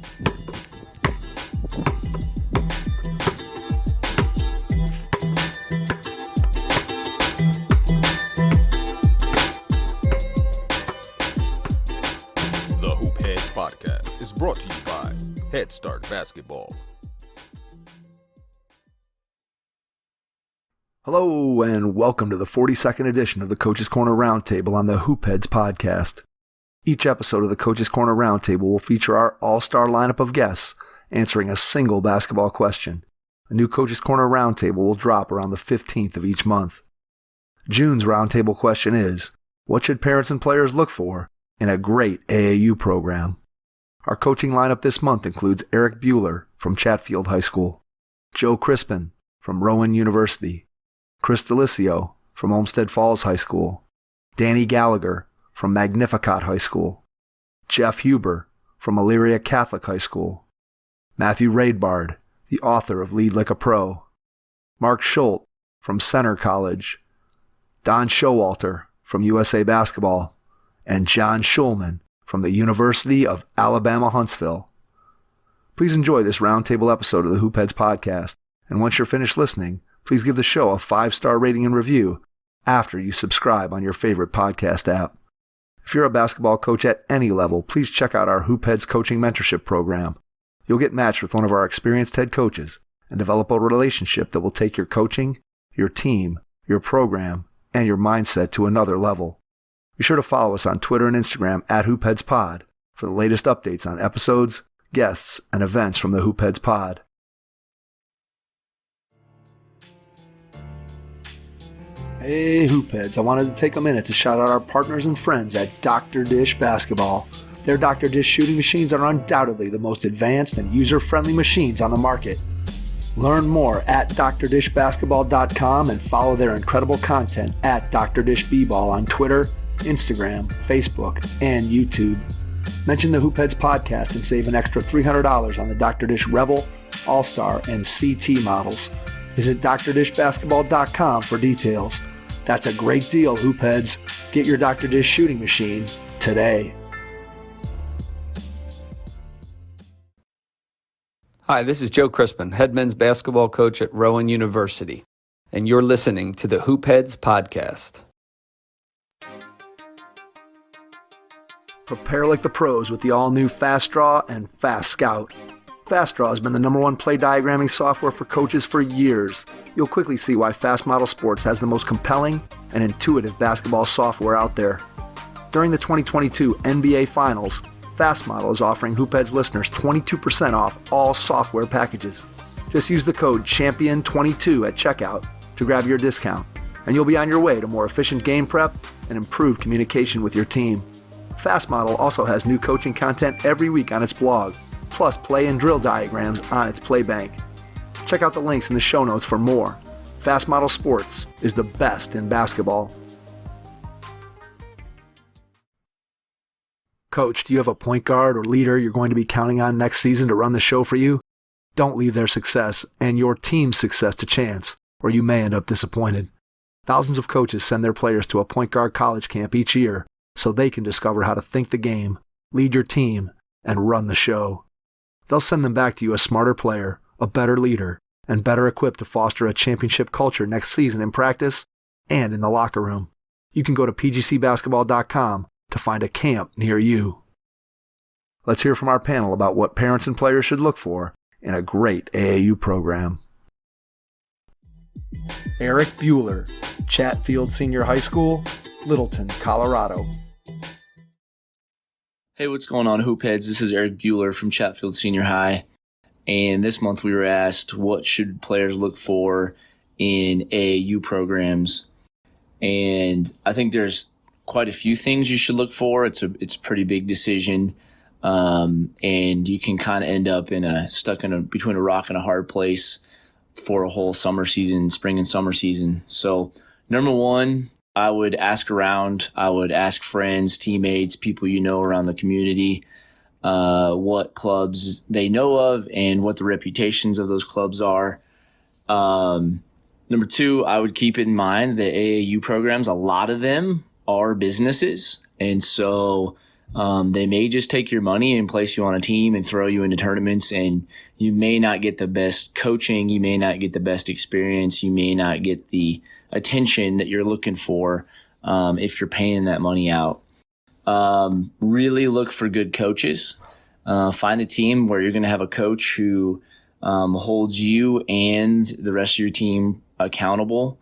The Hoop Heads Podcast is brought to you by Head Start Basketball. Hello and welcome to the 42nd edition of the Coach's Corner Roundtable on the Hoop Heads Podcast. Each episode of the Coach's Corner Roundtable will feature our all-star lineup of guests answering a single basketball question. A new Coach's Corner Roundtable will drop around the 15th of each month. June's Roundtable question is, what should parents and players look for in a great AAU program? Our coaching lineup this month includes Erik Buehler from Chatfield High School, Joe Crispin from Rowan University, Chris DeLisio from Olmsted Falls High School, Danny Gallagher from Magnificat High School, Jeff Huber from Elyria Catholic High School, Matthew Raidbard, the author of Lead Like a Pro, Mark Schult from Center College, Don Showalter from USA Basketball, and John Shulman from the University of Alabama-Huntsville. Please enjoy this roundtable episode of the Hoop Heads Podcast, and once you're finished listening, please give the show a 5-star rating and review after you subscribe on your favorite podcast app. If you're a basketball coach at any level, please check out our Hoop Heads Coaching Mentorship program. You'll get matched with one of our experienced head coaches and develop a relationship that will take your coaching, your team, your program, and your mindset to another level. Be sure to follow us on Twitter and Instagram at HoopHeadsPod for the latest updates on episodes, guests, and events from the Hoop Heads Pod. Hey Hoopheads, I wanted to take a minute to shout out our partners and friends at Dr. Dish Basketball. Their Dr. Dish shooting machines are undoubtedly the most advanced and user-friendly machines on the market. Learn more at drdishbasketball.com and follow their incredible content at Dr. Dish B-Ball on Twitter, Instagram, Facebook, and YouTube. Mention the Hoopheads Podcast and save an extra $300 on the Dr. Dish Rebel, All-Star, and CT models. Visit drdishbasketball.com for details. That's a great deal, Hoopheads. Get your Dr. Dish shooting machine today. Hi, this is Joe Crispin, head men's basketball coach at Rowan University, and you're listening to the Hoop Heads Podcast. Prepare like the pros with the all-new Fast Draw and Fast Scout. Fast Draw has been the #1 play diagramming software for coaches for years. You'll quickly see why Fast Model Sports has the most compelling and intuitive basketball software out there. During the 2022 NBA Finals, Fast Model is offering Hoopheads listeners 22% off all software packages. Just use the code CHAMPION22 at checkout to grab your discount, and you'll be on your way to more efficient game prep and improved communication with your team. Fast Model also has new coaching content every week on its blog, plus play and drill diagrams on its playbank. Check out the links in the show notes for more. Fast Model Sports is the best in basketball. Coach, do you have a point guard or leader you're going to be counting on next season to run the show for you? Don't leave their success and your team's success to chance, or you may end up disappointed. Thousands of coaches send their players to a point guard college camp each year so they can discover how to think the game, lead your team, and run the show. They'll send them back to you a smarter player, a better leader, and better equipped to foster a championship culture next season in practice and in the locker room. You can go to pgcbasketball.com to find a camp near you. Let's hear from our panel about what parents and players should look for in a great AAU program. Erik Buehler, Chatfield Senior High School, Littleton, Colorado. Hey, what's going on, Hoopheads? This is Erik Buehler from Chatfield Senior High, and this month we were asked what should players look for in AAU programs, and I think there's quite a few things you should look for. It's a pretty big decision, and you can kind of end up stuck between a rock and a hard place for a whole summer season, spring and summer season. So, number one, I would ask around. I would ask friends, teammates, people you know around the community, what clubs they know of and what the reputations of those clubs are. Number two, I would keep in mind that AAU programs, a lot of them are businesses. And so They may just take your money and place you on a team and throw you into tournaments, and you may not get the best coaching. You may not get the best experience. You may not get the attention that you're looking for if you're paying that money out. Really look for good coaches. Find a team where you're going to have a coach who holds you and the rest of your team accountable,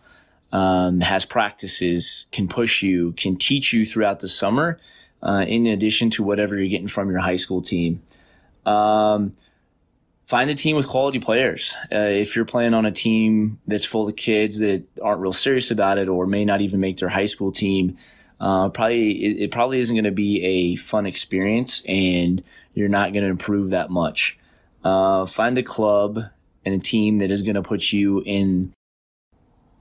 has practices, can push you, can teach you throughout the summer, in addition to whatever you're getting from your high school team. Find a team with quality players. If you're playing on a team that's full of kids that aren't real serious about it or may not even make their high school team, it probably isn't going to be a fun experience, and you're not going to improve that much. Find a club and a team that is going to put you in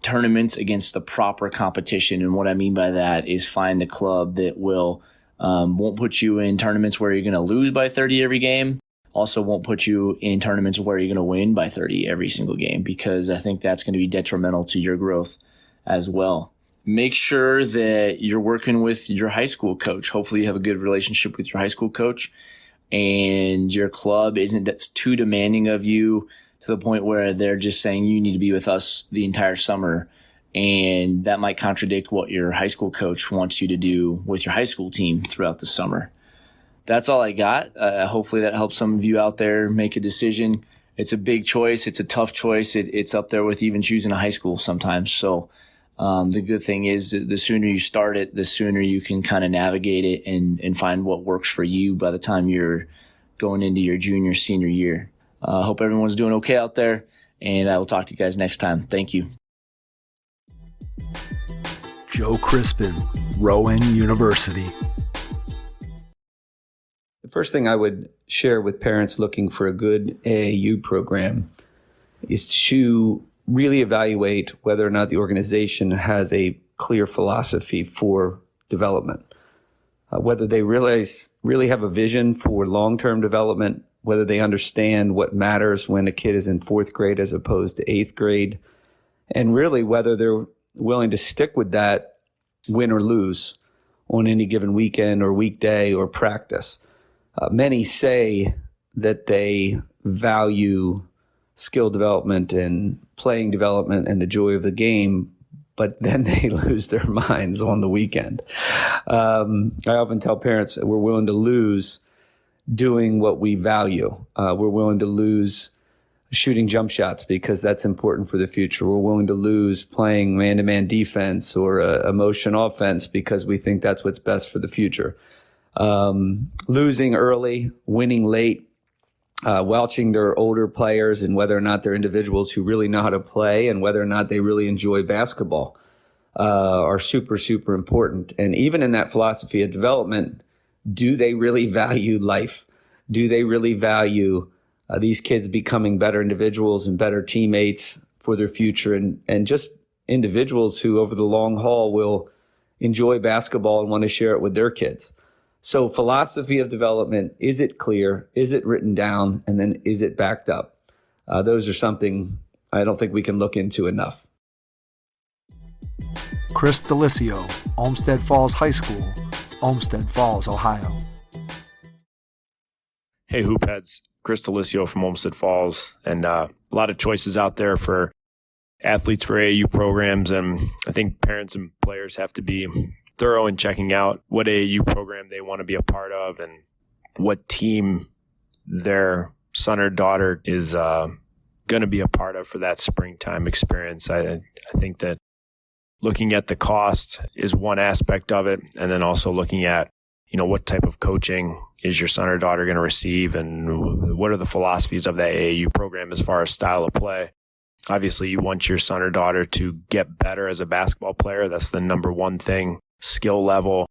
tournaments against the proper competition. And what I mean by that is find a club that won't put you in tournaments where you're going to lose by 30 every game. Also won't put you in tournaments where you're going to win by 30 every single game, because I think that's going to be detrimental to your growth as well. Make sure that you're working with your high school coach. Hopefully you have a good relationship with your high school coach, and your club isn't too demanding of you to the point where they're just saying you need to be with us the entire summer. And that might contradict what your high school coach wants you to do with your high school team throughout the summer. That's all I got. Hopefully that helps some of you out there make a decision. It's a big choice. It's a tough choice. It's up there with even choosing a high school sometimes. So the good thing is the sooner you start it, the sooner you can kind of navigate it and find what works for you by the time you're going into your junior, senior year. I hope everyone's doing okay out there, and I will talk to you guys next time. Thank you. Joe Crispin, Rowan University. The first thing I would share with parents looking for a good AAU program is to really evaluate whether or not the organization has a clear philosophy for development, whether they really have a vision for long-term development, whether they understand what matters when a kid is in 4th grade as opposed to 8th grade, and really whether they're willing to stick with that win or lose on any given weekend or weekday or practice. Many say that they value skill development and playing development and the joy of the game, but then they lose their minds on the weekend. I often tell parents that we're willing to lose doing what we value. We're willing to lose shooting jump shots because that's important for the future. We're willing to lose playing man-to-man defense or emotion offense because we think that's what's best for the future. Losing early, winning late, watching their older players and whether or not they're individuals who really know how to play and whether or not they really enjoy basketball are super, super important. And even in that philosophy of development, do they really value life? Do they really value these kids becoming better individuals and better teammates for their future and just individuals who over the long haul will enjoy basketball and want to share it with their kids? So philosophy of development, is it clear? Is it written down? And then is it backed up? Those are something I don't think we can look into enough. Chris DeLisio, Olmsted Falls High School, Olmsted Falls, Ohio. Hey, Hoopheads. Chris DeLisio from Olmsted Falls. And a lot of choices out there for athletes for AAU programs. And I think parents and players have to be thorough in checking out what AAU program they want to be a part of and what team their son or daughter is going to be a part of for that springtime experience. I think that looking at the cost is one aspect of it, and then also looking at, what type of coaching is your son or daughter going to receive and what are the philosophies of that AAU program as far as style of play. Obviously, you want your son or daughter to get better as a basketball player. That's the number one thing. Skill level,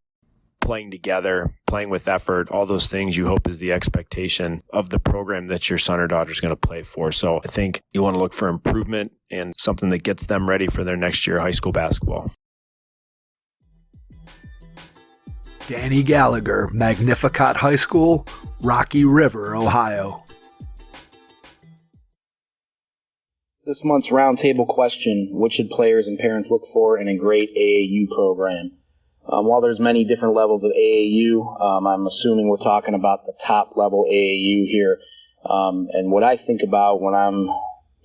playing together, playing with effort, all those things you hope is the expectation of the program that your son or daughter is going to play for. So I think you want to look for improvement and something that gets them ready for their next year of high school basketball. Danny Gallagher, Magnificat High School, Rocky River, Ohio. This month's roundtable question: what should players and parents look for in a great AAU program? While there's many different levels of AAU, I'm assuming we're talking about the top level AAU here. And what I think about when I'm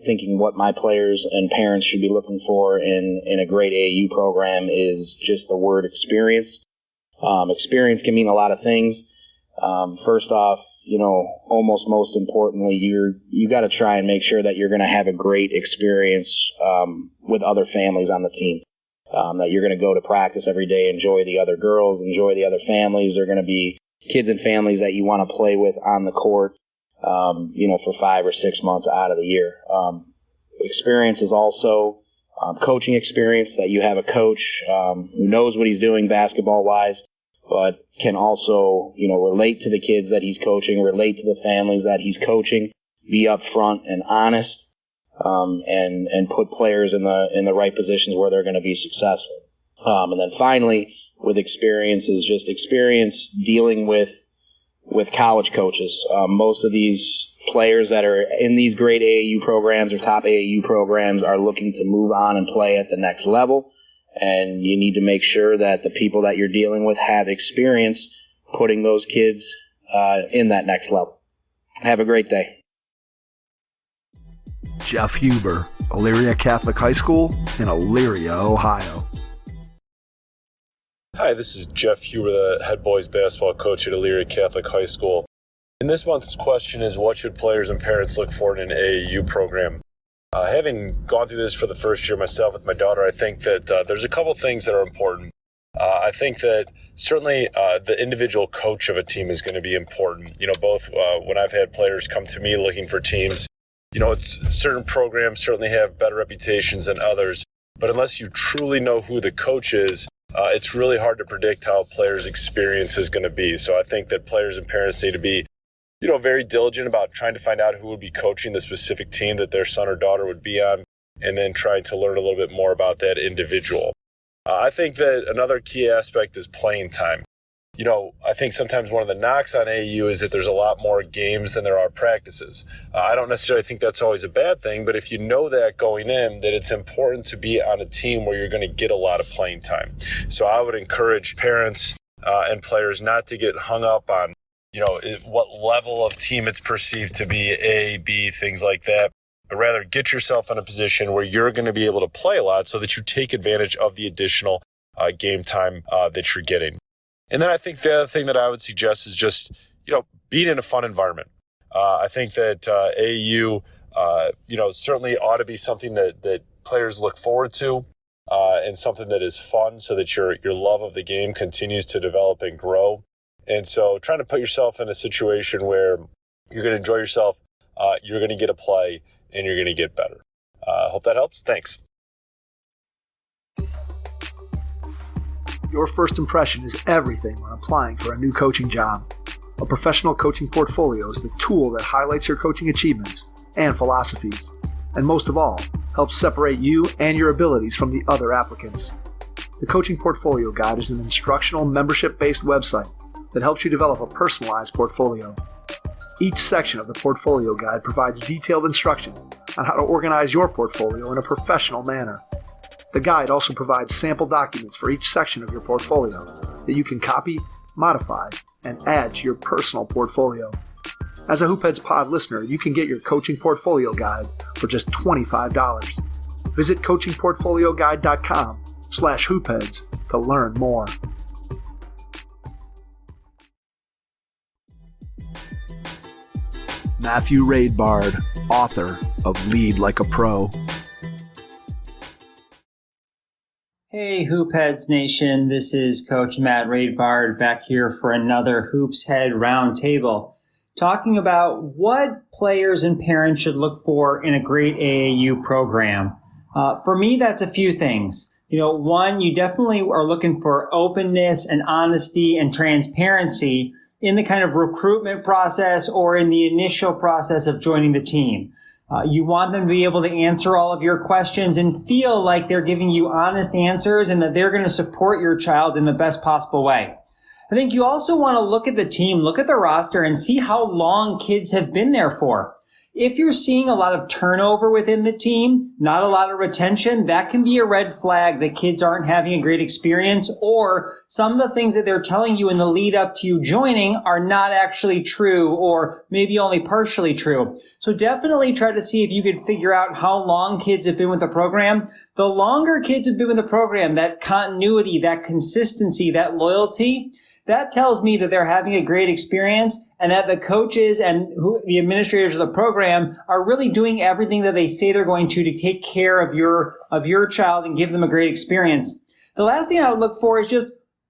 thinking what my players and parents should be looking for in a great AAU program is just the word experience. Experience can mean a lot of things. First off, almost most importantly, you got to try and make sure that you're going to have a great experience with other families on the team. That you're going to go to practice every day, enjoy the other girls, enjoy the other families. They're going to be kids and families that you want to play with on the court, for 5 or 6 months out of the year. Experience is also coaching experience, that you have a coach who knows what he's doing basketball-wise, but can also, relate to the kids that he's coaching, relate to the families that he's coaching, be upfront and honest. And put players in the right positions where they're going to be successful. And then finally, with experience is just experience dealing with college coaches. Most of these players that are in these great AAU programs or top AAU programs are looking to move on and play at the next level. And you need to make sure that the people that you're dealing with have experience putting those kids in that next level. Have a great day. Jeff Huber, Elyria Catholic High School in Elyria, Ohio. Hi, this is Jeff Huber, the head boys basketball coach at Elyria Catholic High School. And this month's question is, what should players and parents look for in an AAU program? Having gone through this for the first year myself with my daughter, I think that there's a couple things that are important. I think that certainly the individual coach of a team is going to be important. Both when I've had players come to me looking for teams, certain programs certainly have better reputations than others, but unless you truly know who the coach is, it's really hard to predict how a player's experience is going to be. So I think that players and parents need to be, very diligent about trying to find out who would be coaching the specific team that their son or daughter would be on, and then trying to learn a little bit more about that individual. I think that another key aspect is playing time. I think sometimes one of the knocks on AAU is that there's a lot more games than there are practices. I don't necessarily think that's always a bad thing, but if you know that going in, that it's important to be on a team where you're going to get a lot of playing time. So I would encourage parents and players not to get hung up on, what level of team it's perceived to be, A, B, things like that, but rather get yourself in a position where you're going to be able to play a lot so that you take advantage of the additional game time that you're getting. And then I think the other thing that I would suggest is just, being in a fun environment. I think that AAU, certainly ought to be something that players look forward to and something that is fun so that your love of the game continues to develop and grow. And so trying to put yourself in a situation where you're going to enjoy yourself, you're going to get a play, and you're going to get better. Hope that helps. Thanks. Your first impression is everything when applying for a new coaching job. A professional coaching portfolio is the tool that highlights your coaching achievements and philosophies, and most of all, helps separate you and your abilities from the other applicants. The Coaching Portfolio Guide is an instructional, membership-based website that helps you develop a personalized portfolio. Each section of the Portfolio Guide provides detailed instructions on how to organize your portfolio in a professional manner. The guide also provides sample documents for each section of your portfolio that you can copy, modify, and add to your personal portfolio. As a Hoopheads Pod listener, you can get your Coaching Portfolio Guide for just $25. Visit coachingportfolioguide.com/hoopheads to learn more. Matthew Raidbard, author of Lead Like a Pro. Hey, Hoopheads Nation, this is Coach Matt Raidbard back here for another Hoops Head Roundtable, talking about what players and parents should look for in a great AAU program. For me, that's a few things. One, you definitely are looking for openness and honesty and transparency in the kind of recruitment process or in the initial process of joining the team. You want them to be able to answer all of your questions and feel like they're giving you honest answers and that they're going to support your child in the best possible way. I think you also want to look at the team, look at the roster, and see how long kids have been there for. If you're seeing a lot of turnover within the team, not a lot of retention, that can be a red flag that kids aren't having a great experience, or some of the things that they're telling you in the lead up to you joining are not actually true, or maybe only partially true. So definitely try to see if you could figure out how long kids have been with the program. The longer kids have been with the program, that continuity, that consistency, that loyalty, that tells me that they're having a great experience and that the coaches and the administrators of the program are really doing everything that they say they're going to take care of your child and give them a great experience. The last thing I would look for is just,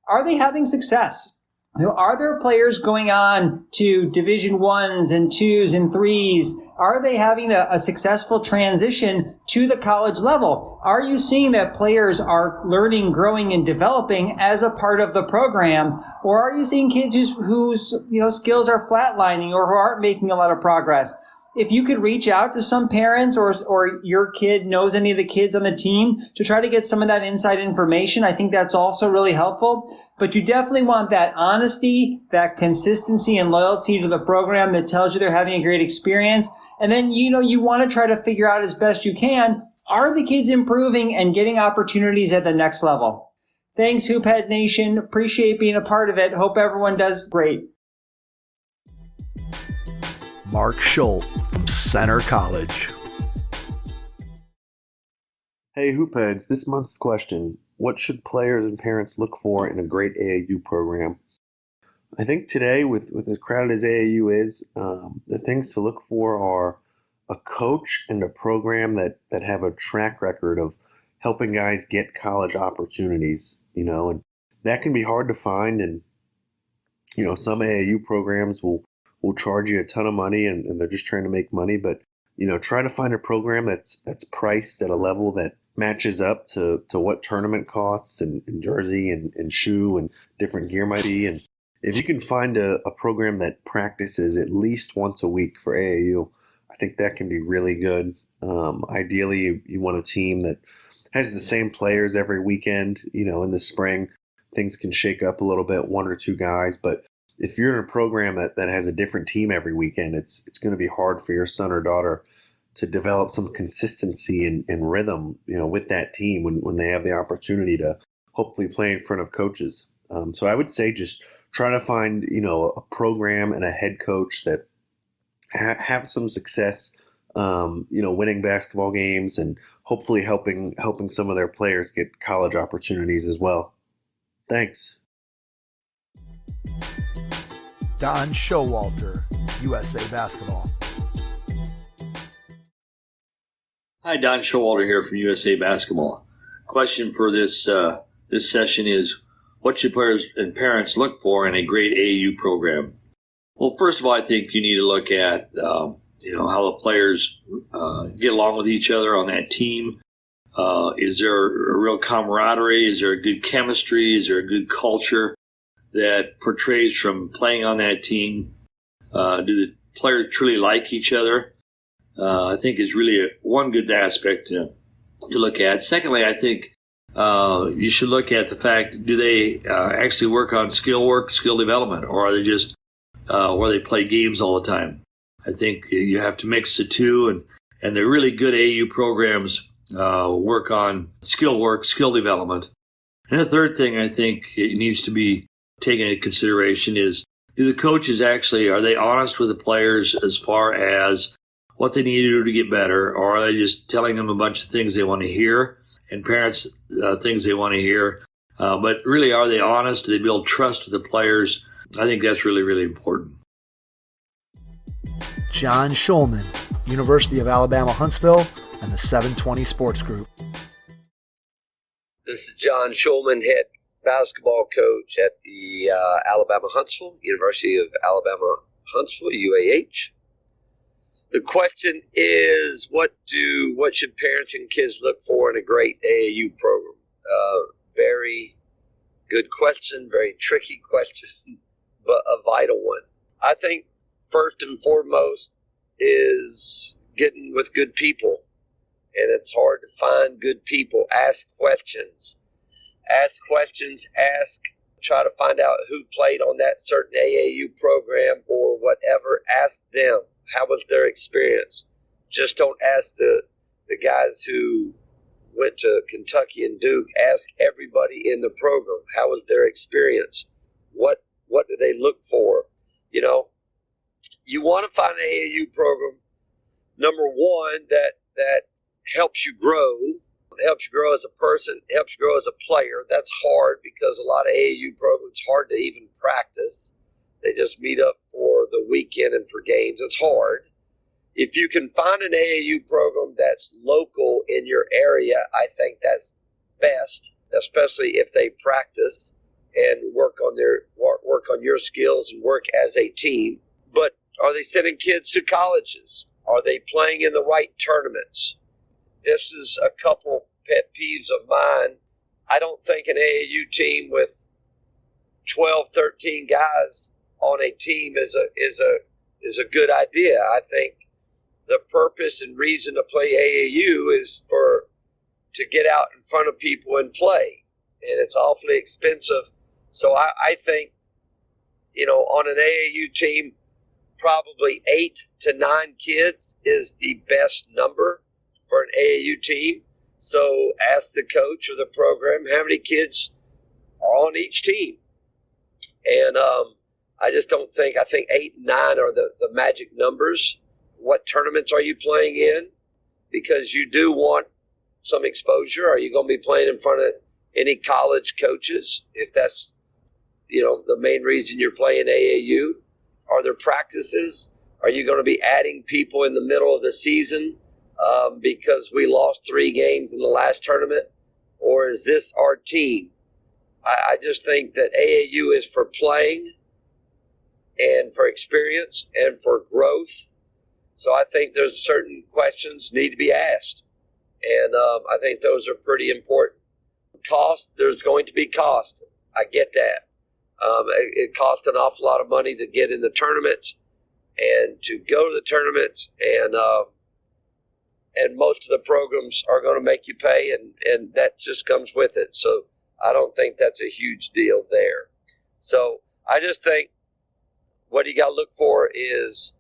are they having success? Are there players going on to Division 1s and 2s and 3s? Are they having a successful transition to the college level? Are you seeing that players are learning, growing, and developing as a part of the program? Or are you seeing kids whose skills are flatlining or who aren't making a lot of progress? If you could reach out to some parents or your kid knows any of the kids on the team to try to get some of that inside information, I think that's also really helpful. But you definitely want that honesty, that consistency and loyalty to the program that tells you they're having a great experience. And then, you want to try to figure out as best you can, are the kids improving and getting opportunities at the next level? Thanks, Hoophead Nation. Appreciate being a part of it. Hope everyone does great. Mark Schult from Center College. Hey Hoopheads, this month's question: what should players and parents look for in a great AAU program? I think today, with as crowded as AAU is, the things to look for are a coach and a program that have a track record of helping guys get college opportunities, and that can be hard to find. And, some AAU programs will charge you a ton of money and they're just trying to make money. But, try to find a program that's priced at a level that matches up to what tournament costs and jersey and shoe and different gear might be. And if you can find a program that practices at least once a week for AAU, I think that can be really good. Ideally, you want a team that has the same players every weekend. In the spring, things can shake up a little bit, one or two guys. But if you're in a program that has a different team every weekend, it's going to be hard for your son or daughter to develop some consistency and rhythm, with that team when they have the opportunity to hopefully play in front of coaches. So I would say just try to find, a program and a head coach that have some success, winning basketball games and hopefully helping some of their players get college opportunities as well. Thanks. Don Showalter, USA Basketball. Hi, Don Showalter here from USA Basketball. Question for this session is, what should players and parents look for in a great AAU program? Well, first of all, I think you need to look at how the players get along with each other on that team. Is there a real camaraderie? Is there a good chemistry? Is there a good culture that portrays from playing on that team? Do the players truly like each other? I think is really one good aspect to look at. Secondly, I think you should look at the fact, do they actually work on skill development, or are they just where they play games all the time? I think you have to mix the two, and the really good AAU programs work on skill development. And the third thing I think it needs to be taken into consideration is, do the coaches are they honest with the players as far as what they need to do to get better, or are they just telling them a bunch of things they want to hear, and parents things they want to hear? But really, are they honest? Do they build trust with the players? I think that's really, really important. John Shulman, University of Alabama-Huntsville, and the 720 Sports Group. This is John Shulman, head basketball coach at the Alabama-Huntsville, University of Alabama-Huntsville, UAH. The question is, what should parents and kids look for in a great AAU program? Very good question, very tricky question, but a vital one. I think first and foremost is getting with good people, and it's hard to find good people. Ask questions, try to find out who played on that certain AAU program or whatever. Ask them, How was their experience? Just don't ask the guys who went to Kentucky and Duke. Ask everybody in the program, how was their experience? What do they look for? You know, you want to find an AAU program, number one, that helps you grow. Helps you grow as a person, helps you grow as a player. That's hard because a lot of AAU programs, it's hard to even practice. They just meet up for the weekend and for games. It's hard. If you can find an AAU program that's local in your area, I think that's best, especially if they practice and work on your skills and work as a team. But are they sending kids to colleges? Are they playing in the right tournaments? This is a couple pet peeves of mine. I don't think an AAU team with 12, 13 guys on a team is a good idea. I think the purpose and reason to play AAU is to get out in front of people and play, and it's awfully expensive. So I think, on an AAU team, probably 8 to 9 kids is the best number for an AAU team. So ask the coach or the program how many kids are on each team. And I think 8 and 9 are the magic numbers. What tournaments are you playing in? Because you do want some exposure. Are you going to be playing in front of any college coaches? If that's, the main reason you're playing AAU. Are there practices? Are you going to be adding people in the middle of the season because we lost 3 games in the last tournament? Or is this our team? I just think that AAU is for playing and for experience and for growth. So I think there's certain questions need to be asked. And I think those are pretty important. Cost, there's going to be cost. I get that. It costs an awful lot of money to get in the tournaments and to go to the tournaments, and most of the programs are going to make you pay, and that just comes with it. So I don't think that's a huge deal there. So I just think what you got to look for is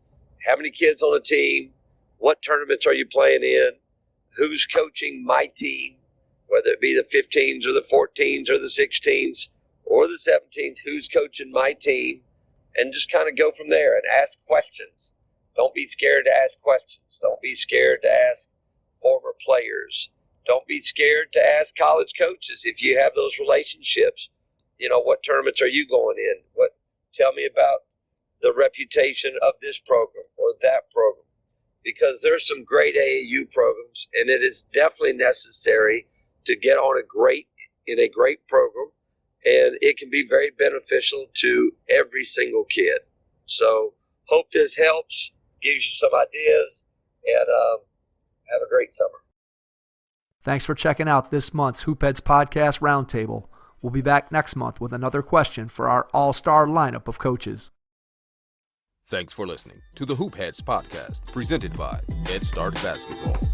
how many kids on a team, what tournaments are you playing in, who's coaching my team, whether it be the 15s or the 14s or the 16s or the 17s, who's coaching my team, and just kind of go from there and ask questions. Don't be scared to ask questions. Don't be scared to ask former players. Don't be scared to ask college coaches if you have those relationships. What tournaments are you going in? Tell me about the reputation of this program or that program, because there's some great AAU programs, and it is definitely necessary to get on in a great program, and it can be very beneficial to every single kid. So hope this helps, gives you some ideas, and have a great summer. Thanks for checking out this month's Hoopheads Podcast Roundtable. We'll be back next month with another question for our all-star lineup of coaches. Thanks for listening to the Hoopheads Podcast, presented by Head Start Basketball.